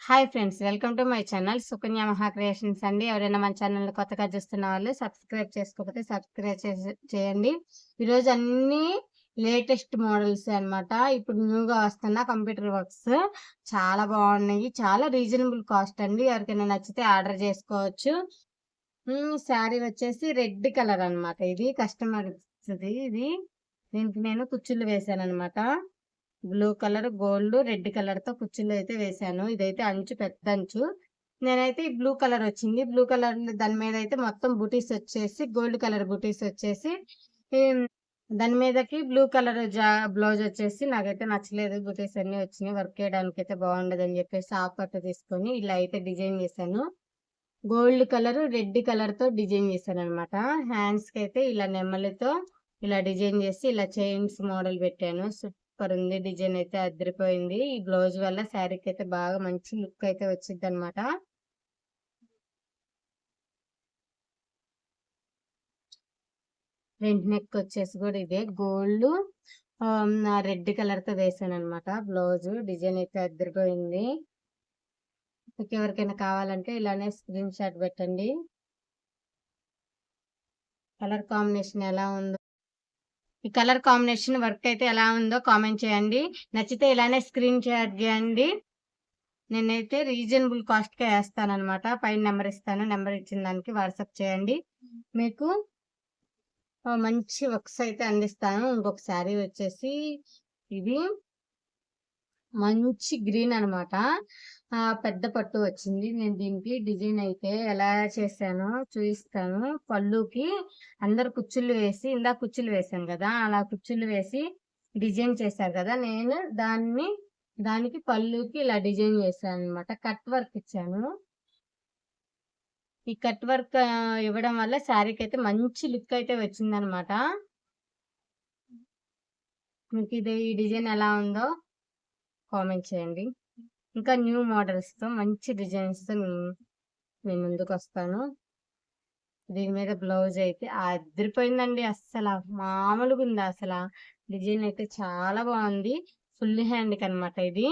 Hi friends, welcome to my channel Sukanya మహా creations అండి. ఎవరైనా మన ఛానల్ కొత్తగా చూస్తున్న వాళ్ళు సబ్స్క్రైబ్ చేసుకోకపోతే సబ్స్క్రైబ్ చేయండి. ఈరోజు అన్ని లేటెస్ట్ మోడల్స్ అన్నమాట. ఇప్పుడు న్యూగా వస్తున్న కంప్యూటర్ వర్క్స్ చాలా బాగున్నాయి. చాలా రీజనబుల్ కాస్ట్ అండి. ఎవరికైనా నచ్చితే ఆర్డర్ చేసుకోవచ్చు. శారీ వచ్చేసి రెడ్ కలర్ అన్నమాట. ఇది కస్టమర్ ఇది దీనికి నేను కుచ్చుళ్ళు వేసాను అనమాట. బ్లూ కలర్, గోల్డ్, రెడ్ కలర్‌తో కుచ్చుళ్ళు అయితే వేశాను. ఇదైతే అంచు పెద్ద అంచు. నేనైతే ఈ బ్లూ కలర్ వచ్చింది. బ్లూ కలర్ దాని మీద అయితే మొత్తం బుటీస్ వచ్చేసి గోల్డ్ కలర్ బుటీస్ వచ్చేసి హ్మ్. దాని మీదకి బ్లూ కలర్ బ్లౌజ్ వచ్చేసి నాకైతే నచ్చలేదు. బుటీస్ అన్నీ వచ్చినాయి. వర్క్ చేయడానికైతే బాగుండదని చెప్పేసి హాఫ్ కట్ తీసుకొని ఇలా అయితే డిజైన్ చేశాను. గోల్డ్ కలర్, రెడ్ కలర్‌తో డిజైన్ చేశాననమాట. హ్యాండ్స్‌కైతే ఇలా నెమలితో ఇలా డిజైన్ చేసి ఇలా చైన్స్ మోడల్ పెట్టాను. సూపర్ ఉంది. డిజైన్ అయితే అదిరిపోయింది. ఈ బ్లౌజ్ వల్ల శారీకైతే బాగా మంచి లుక్ అయితే వచ్చిద్దనమాట. ఫ్రంట్ నెక్ వచ్చేసి కూడా ఇదే గోల్డ్ రెడ్ కలర్‌తో వేసాననమాట. బ్లౌజ్ డిజైన్ అయితే అదిరిపోయింది. మీకు ఎవరికైనా కావాలంటే ఇలానే స్క్రీన్ షాట్ పెట్టండి. కలర్ కాంబినేషన్ ఎలా ఉందో ఈ కలర్ కాంబినేషన్ వర్క్ అయితే ఎలా ఉందో కామెంట్ చేయండి. నచ్చితే ఇలానే స్క్రీన్ షాట్ చేయండి. నేనైతే రీజనబుల్ కాస్ట్‌కే ఏస్తాననమాట. పైన నెంబర్ ఇస్తాను. నెంబర్ ఇచ్చిన దానికి వాట్సాప్ చేయండి. మీకు మంచి వర్క్స్ అయితే అందిస్తాను. ఇంకొక శారీ వచ్చేసి ఇది మంచి గ్రీన్ అనమాట. పెద్ద పట్టు వచ్చింది. నేను దీనికి డిజైన్ అయితే ఎలా చేశానో చూయిస్తాను. పళ్ళుకి అందరు కుచ్చుళ్ళు వేసి ఇందాక కుచ్చుళ్ళు వేశాను గదా! అలా కుచ్చుళ్ళు వేసి డిజైన్ చేశారు గదా! నేను దానికి పళ్ళుకి ఇలా డిజైన్ చేశాననమాట. కట్ వర్క్ ఇచ్చాను. ఈ కట్ వర్క్ ఇవ్వడం వల్ల శారీకైతే మంచి లుక్ అయితే వచ్చిందనమాట. మీకు ఈ డిజైన్ ఎలా ఉందో కామెంట్ చేయండి. ఇంకా న్యూ మోడల్స్‌తో మంచి డిజైన్స్‌తో మీ ముందుకొస్తాను. దీని మీద బ్లౌజ్ అయితే అదిరిపోయిందండి అస్సల. మామూలుగుందా అసల. డిజైన్ అయితే చాలా బావుంది. ఫుల్ హ్యాండ్‌కనమాట ఇది.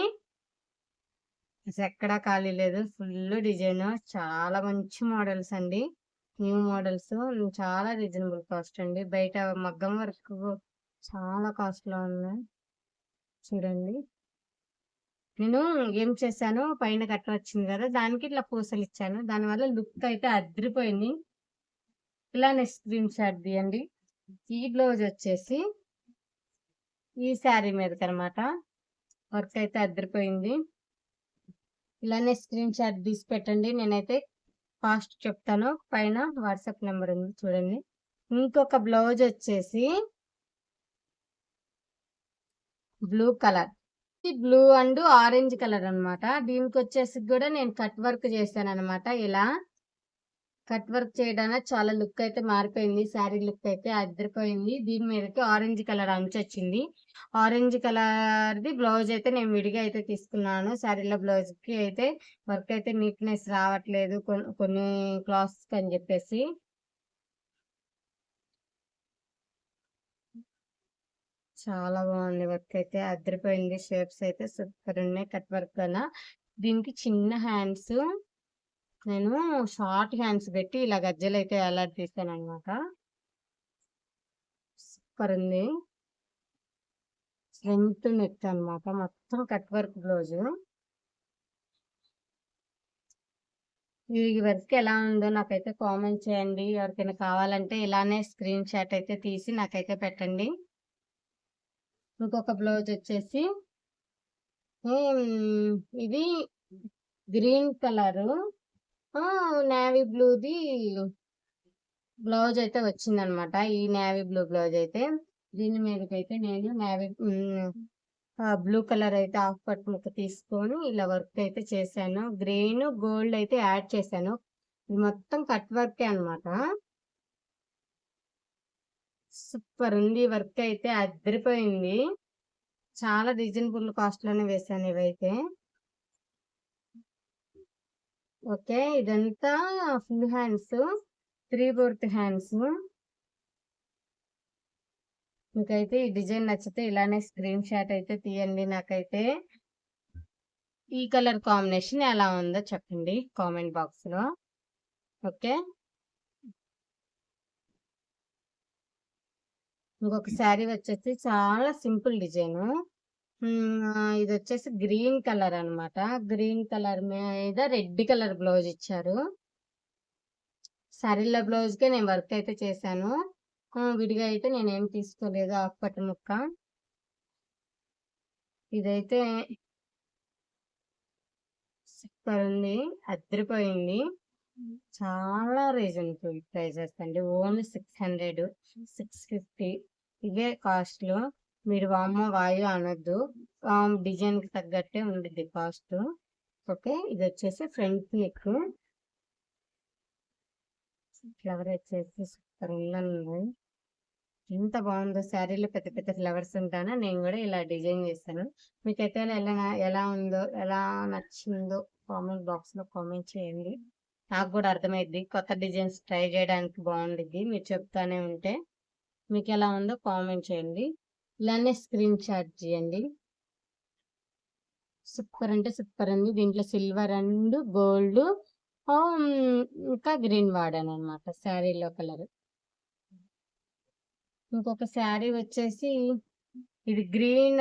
అసలెక్కడా ఖాళీ లేదు. Full design. చాలా మంచి మోడల్స్ అండి. న్యూ మోడల్స్ చాలా రీజనబుల్ కాస్ట్ అండి. బయట మగ్గం వర్క్ చాలా కాస్ట్‌లో ఉన్నాయి. చూడండి. నేను ఏం చేశాను, పైన కట్ట వచ్చింది గదా! దానికి ఇట్లా పూసలిచ్చాను. దానివల్ల లుక్ అయితే అదిరిపోయింది. ఇలానే స్క్రీన్ షాట్ తీయండి. ఈ బ్లౌజ్ వచ్చేసి ఈ శారీ మీదకనమాట. వర్క్ అయితే అదిరిపోయింది. ఇలానే స్క్రీన్ షాట్ తీసి పెట్టండి. నేనైతే కాస్ట్ చెప్తాను. పైన వాట్సాప్ నెంబర్ ఉంది చూడండి. ఇంకొక బ్లౌజ్ వచ్చేసి blue colour. Blue and orange colour అన్నమాట. దీనికొచ్చేసి కూడా నేను కట్ వర్క్ చేశానన్నమాట. ఇలా కట్ వర్క్ చేయడానికి చాలా లుక్ అయితే మారిపోయింది. శారీ లుక్ అయితే అదిరిపోయింది. దీని మీదకి ఆరెంజ్ కలర్ అంచొచ్చింది. ఆరెంజ్ కలర్‌ది బ్లౌజ్ అయితే నేను విడిగా అయితే తీసుకున్నాను. శారీలో బ్లౌజ్‌కి అయితే వర్క్ అయితే నీట్‌నెస్ రావట్లేదు. కొన్ని క్లాత్స్‌కి అని చెప్పేసి. చాలా బాగుంది వర్క్ అయితే అదిరిపోయింది. షేప్స్ అయితే సూపర్ ఉన్నాయి. కట్ వర్క్ అన దీనికి చిన్న హ్యాండ్స్ నేను షార్ట్ హ్యాండ్స్ పెట్టి ఇలా గజ్జెలైతే వేలాడదీశాననమాట. సూపర్ ఉంది. ఫ్రంట్ నెక్ అన్నమాట. మొత్తం కట్ వర్క్ బ్లౌజు. ఈ వర్క్ ఎలా ఉందో నాకైతే కామెంట్ చేయండి. ఎవరికైనా కావాలంటే ఇలానే స్క్రీన్ షాట్ అయితే తీసి నాకైతే పెట్టండి. ఇంకొక బ్లౌజ్ వచ్చేసి ఇది గ్రీన్ కలరు నేవీ బ్లూది బ్లౌజ్ అయితే వచ్చిందనమాట. ఈ నేవీ బ్లూ బ్లౌజ్ అయితే దీని మీదకైతే నేను బ్లూ కలర్ అయితే హాఫ్ పట్ ముక్క తీసుకొని ఇలా వర్క్ అయితే చేశాను. గ్రీన్ గోల్డ్ అయితే యాడ్ చేశాను. ఇది మొత్తం కట్ వర్కే అనమాట. సూపర్ ఉంది. వర్క్ అయితే అదిరిపోయింది. చాలా రీజనబుల్ కాస్ట్ లోనే వేశాను ఇవైతే. ఓకే. ఇదంతా ఫుల్ హ్యాండ్స్, 3/4 హ్యాండ్స్. మీకైతే ఈ డిజైన్ నచ్చితే ఇలానే స్క్రీన్ షాట్ అయితే తీయండి నాకైతే. ఈ కలర్ కాంబినేషన్ ఎలా ఉందో చెప్పండి కామెంట్ బాక్స్లో. ఓకే, ఇంకొక శారీ వచ్చేసి చాలా సింపుల్ డిజైన్. ఇది వచ్చేసి గ్రీన్ కలర్ అన్నమాట. గ్రీన్ కలర్ మీద రెడ్ కలర్ బ్లౌజ్ ఇచ్చారు. శారీలో బ్లౌజ్కే నేను వర్క్ అయితే చేశాను. విడిగా అయితే నేనేం తీసుకోలేదు. హాఫ్ పట్టు ముక్క ఇదైతే సూపర్ ఉంది, అదిరిపోయింది. చాలా రీజనబుల్ ప్రైజెస్ అండి. ఓన్లీ 600, 650 ఇవే కాస్ట్లు. మీరు వామ్మో వాయు అనొద్దు, డిజైన్కి తగ్గట్టే ఉండిద్ది కాస్ట్. ఓకే, ఇది వచ్చేసి ఫ్రంట్ నెక్. ఫ్లవర్ వచ్చేసి సూపర్ ఉందండి. ఎంత బాగుందో శారీలో పెద్ద పెద్ద ఫ్లవర్స్ ఉంటానా, నేను కూడా ఇలా డిజైన్ చేస్తాను. మీకైతే ఎలా ఉందో, ఎలా నచ్చిందో కామెంట్ బాక్స్లో కామెంట్ చేయండి. నాకు కూడా అర్థమైద్ది, కొత్త డిజైన్స్ ట్రై చేయడానికి బాగుండిద్ది. మీరు చెప్తానే ఉంటే మీకు ఎలా ఉందో కామెంట్ చేయండి. ఇలానే స్క్రీన్ షాట్ చేయండి. సూపర్ అంటే సూపర్ ఉంది. దీంట్లో సిల్వర్ అండ్ గోల్డ్ ఇంకా గ్రీన్ వాడాను అనమాట శారీలో కలర్. ఇంకొక శారీ వచ్చేసి ఇది గ్రీన్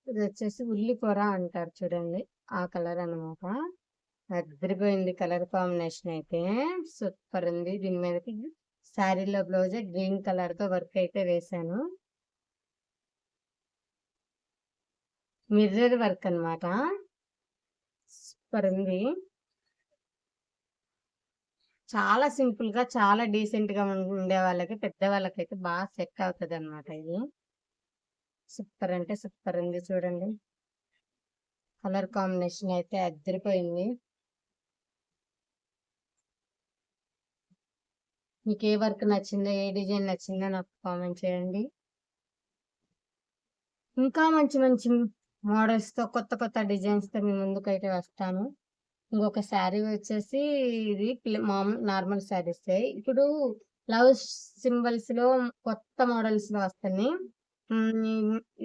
ఇది వచ్చేసి ఉల్లిపొర అంటారు చూడండి, ఆ కలర్ అనమాట. అదిరిపోయింది కలర్ కాంబినేషన్ అయితే, సూపర్ ఉంది. దీని మీదకి శారీలో బ్లౌజ్ గ్రీన్ కలర్ తో వర్క్ అయితే వేసాను. మిర్రర్ వర్క్ అనమాట, సూపర్ ఉంది. చాలా సింపుల్ గా, చాలా డీసెంట్ గా ఉండే వాళ్ళకి, పెద్ద వాళ్ళకైతే బాగా సెట్ అవుతుంది అనమాట. ఇది సూపర్ అంటే సూపర్ ఉంది చూడండి. కలర్ కాంబినేషన్ అయితే అదిరిపోయింది. మీకు ఏ వర్క్ నచ్చిందో, ఏ డిజైన్ నచ్చిందో నాకు కామెంట్ చేయండి. ఇంకా మంచి మంచి మోడల్స్ తో, కొత్త కొత్త డిజైన్స్ తో మీ ముందుకైతే వస్తాను. ఇంకొక శారీ వచ్చేసి ఇది నార్మల్ శారీస్. ఇప్పుడు లవ్ సింబల్స్ లో కొత్త మోడల్స్ లో వస్తాయి.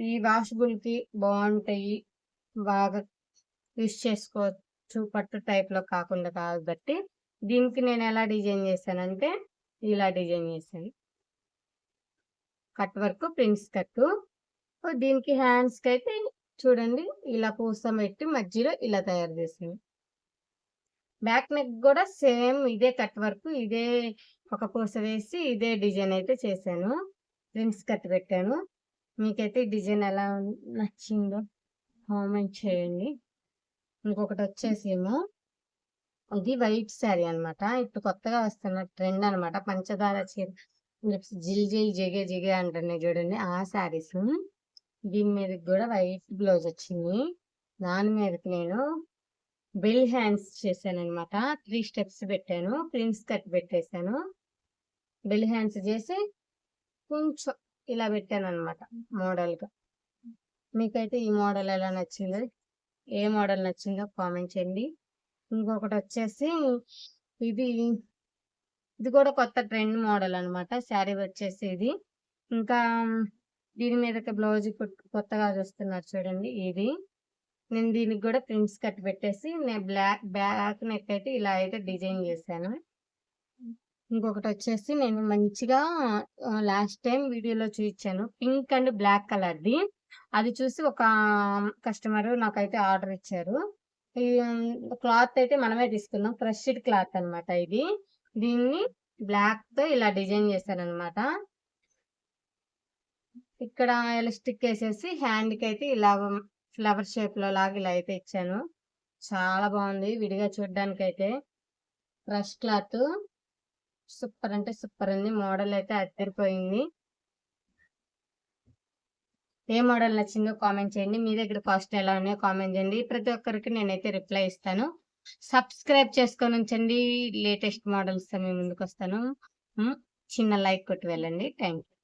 ఈ వాషబుల్ కి బాగుంటాయి, బాగా యూస్ చేసుకోవచ్చు, పట్టు టైప్ లో కాకుండా. కాబట్టి దీనికి నేను ఎలా డిజైన్ చేశానంటే ఇలా డిజైన్ చేశాను. Cut work, prince cut. దీనికి హ్యాండ్స్ కి అయితే చూడండి ఇలా పూస పెట్టి మధ్యలో ఇలా తయారు చేసాను. బ్యాక్ నెక్ కూడా సేమ్ ఇదే కట్ వర్క్, ఇదే ఒక పూస వేసి ఇదే డిజైన్ అయితే చేశాను. ప్రిన్స్ కట్ పెట్టాను. మీకైతే ఈ డిజైన్ ఎలా నచ్చిందో కామెంట్ చేయండి. ఇంకొకటి వచ్చేసేమో ఇది వైట్ శారీ అనమాట. ఇప్పుడు కొత్తగా వస్తున్న ట్రెండ్ అనమాట, పంచదార చీర, జిల్ జిల్ జిగే జిగే అంటున్నాయి చూడండి, ఆ శారీస్. దీని మీదకి కూడా వైట్ బ్లౌజ్ వచ్చింది. దాని మీదకి నేను బెల్ హ్యాండ్స్ చేశాను అనమాట. 3 స్టెప్స్ పెట్టాను, ప్రిన్స్ కట్ పెట్టేశాను. బెల్ హ్యాండ్స్ చేసి కొంచెం ఇలా పెట్టాను అనమాట మోడల్గా. మీకైతే ఈ మోడల్ ఎలా నచ్చిందో, ఏ మోడల్ నచ్చిందో కామెంట్ చేయండి. ఇంకొకటి వచ్చేసి ఇది కూడా కొత్త ట్రెండ్ మోడల్ అనమాట. శారీ వచ్చేసి ఇది. ఇంకా దీని మీదకి బ్లౌజ్ కొత్తగా చూస్తున్నారు చూడండి, ఇది. నేను దీనికి కూడా ప్రిన్స్ కట్ పెట్టేసి నేను బ్యాక్ నెక్ అయితే ఇలా అయితే డిజైన్ చేశాను. ఇంకొకటి వచ్చేసి నేను మంచిగా లాస్ట్ టైం వీడియోలో చూపించాను, పింక్ అండ్ బ్లాక్ కలర్ది. అది చూసి ఒక కస్టమర్ నాకైతే ఆర్డర్ ఇచ్చారు. ఈ క్లాత్ అయితే మనమే తీసుకున్నాం, క్రష్డ్ క్లాత్ అనమాట ఇది. దీన్ని బ్లాక్ తో ఇలా డిజైన్ చేశాను అనమాట. ఇక్కడ ఎలాస్టిక్ వేసేసి హ్యాండ్ కి అయితే ఇలా ఫ్లవర్ షేప్ లో లాగా ఇలా అయితే ఇచ్చాను. చాలా బాగుంది విడిగా చూడడానికి అయితే. క్రష్ క్లాత్ సూపర్ అంటే సూపర్ ఉంది. మోడల్ అయితే అదిరిపోయింది. ఏ మోడల్ నచ్చిందో కామెంట్ చేయండి. మీ దగ్గర కాస్ట్ ఎలా ఉన్నాయో కామెంట్ చేయండి. ప్రతి ఒక్కరికి నేనైతే రిప్లై ఇస్తాను. సబ్స్క్రైబ్ చేసుకొని ఉంచండి, లేటెస్ట్ మోడల్స్ మీ ముందుకు వస్తాను. చిన్న లైక్ కొట్టి వెళ్ళండి. Thank you.